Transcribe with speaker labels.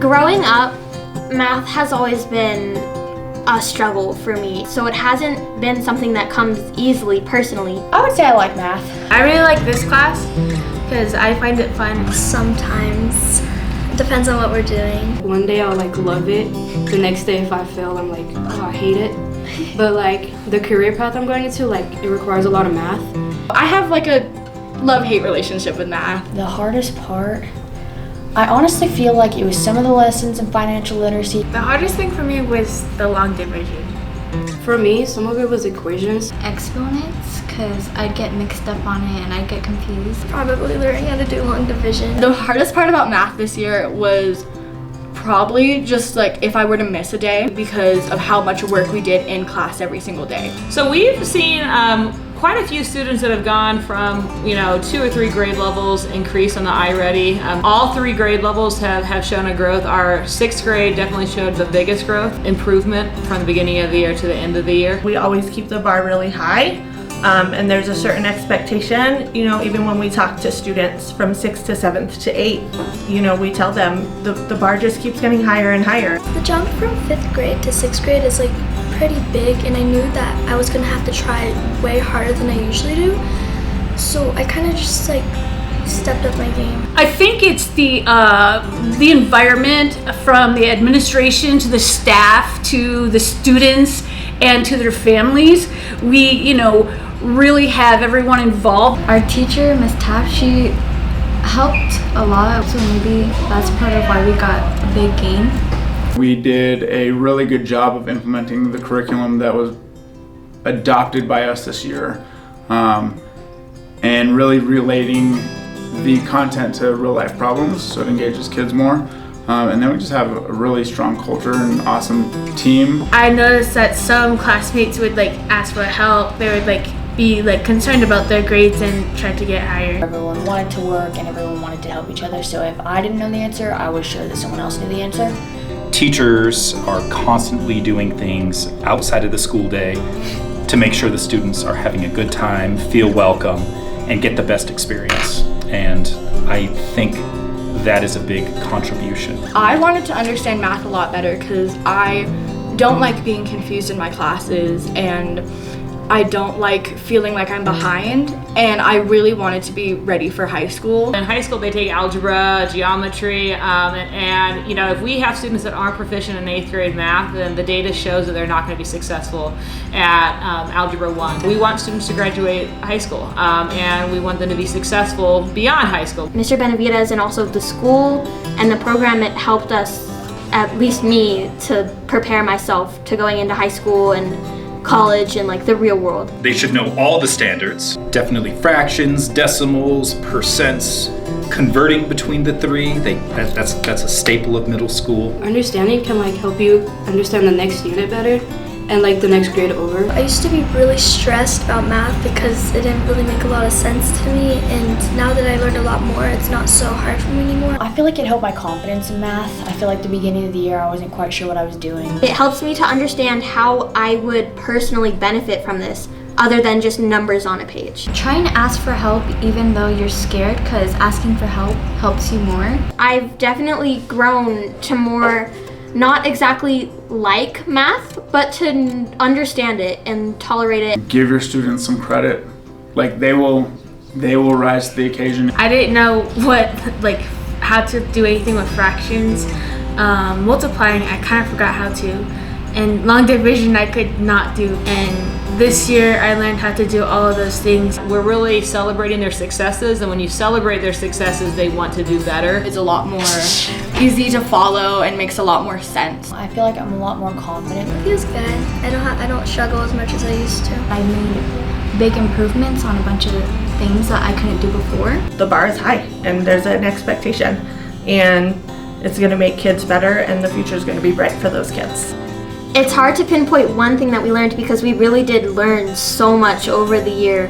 Speaker 1: Growing up, math has always been a struggle for me, so it hasn't been something that comes easily personally.
Speaker 2: I would say I like math.
Speaker 3: I really like this class because I find it fun.
Speaker 4: Sometimes. Depends on what we're doing.
Speaker 5: One day I'll love it. The next day if I fail, I'm like, oh, I hate it. But the career path I'm going into, it requires a lot of math.
Speaker 2: I have a love-hate relationship with math.
Speaker 6: The hardest part, I honestly feel like it was some of the lessons in financial literacy.
Speaker 3: The hardest thing for me was the long division.
Speaker 5: For me, some of it was equations.
Speaker 4: Exponents, because I'd get mixed up on it and I'd get confused.
Speaker 1: Probably learning how to do long division.
Speaker 2: The hardest part about math this year was probably just if I were to miss a day because of how much work we did in class every single day.
Speaker 7: So we've seen quite a few students that have gone from 2 or 3 grade levels increase on the iReady. All 3 grade levels have shown a growth. Our 6th grade definitely showed the biggest growth, improvement from the beginning of the year to the end of the year.
Speaker 8: We always keep the bar really high. And there's a certain expectation, even when we talk to students from 6th to 7th to 8th, we tell them the bar just keeps getting higher and higher.
Speaker 4: The jump from 5th grade to 6th grade is pretty big, and I knew that I was gonna have to try way harder than I usually do. So I kind of just stepped up my game.
Speaker 9: I think it's the environment, from the administration to the staff to the students and to their families. We, really have everyone involved.
Speaker 4: Our teacher, Miss Tapp, she helped a lot, so maybe that's part of why we got a big gain.
Speaker 10: We did a really good job of implementing the curriculum that was adopted by us this year, and really relating the content to real life problems so it engages kids more. And then we just have a really strong culture and awesome team.
Speaker 3: I noticed that some classmates would ask for help. They would be concerned about their grades and try to get higher.
Speaker 6: Everyone wanted to work and everyone wanted to help each other, so if I didn't know the answer, I was sure that someone else knew the answer.
Speaker 11: Teachers are constantly doing things outside of the school day to make sure the students are having a good time, feel welcome, and get the best experience. And I think that is a big contribution.
Speaker 2: I wanted to understand math a lot better because I don't like being confused in my classes, and I don't like feeling like I'm behind, and I really wanted to be ready for high school.
Speaker 7: In high school they take algebra, geometry, and if we have students that aren't proficient in 8th grade math, then the data shows that they're not going to be successful at Algebra 1. We want students to graduate high school, and we want them to be successful beyond high school.
Speaker 1: Mr. Benavides and also the school and the program, it helped us, at least me, to prepare myself to going into high school and college and the real world.
Speaker 11: They should know all the standards. Definitely fractions, decimals, percents, converting between the 3. That's a staple of middle school.
Speaker 5: Understanding can help you understand the next unit better and the next grade over.
Speaker 4: I used to be really stressed about math because it didn't really make a lot of sense to me, and now that I learned a lot more, it's not so hard for me anymore.
Speaker 6: I feel like it helped my confidence in math. I feel like the beginning of the year I wasn't quite sure what I was doing.
Speaker 1: It helps me to understand how I would personally benefit from this, other than just numbers on a page.
Speaker 4: Try and ask for help even though you're scared, because asking for help helps you more.
Speaker 1: I've definitely grown to more, not exactly like math, but to understand it and tolerate it.
Speaker 10: Give your students some credit. They will rise to the occasion.
Speaker 3: I didn't know how to do anything with fractions. Multiplying, I kind of forgot how to. And long division, I could not do. And this year, I learned how to do all of those things.
Speaker 7: We're really celebrating their successes, and when you celebrate their successes, they want to do better.
Speaker 2: It's a lot more easy to follow and makes a lot more sense.
Speaker 6: I feel like I'm a lot more confident.
Speaker 4: It feels good. I don't struggle as much as I used to. I made big improvements on a bunch of things that I couldn't do before.
Speaker 8: The bar is high and there's an expectation, and it's going to make kids better, and the future is going to be bright for those kids.
Speaker 1: It's hard to pinpoint one thing that we learned because we really did learn so much over the year.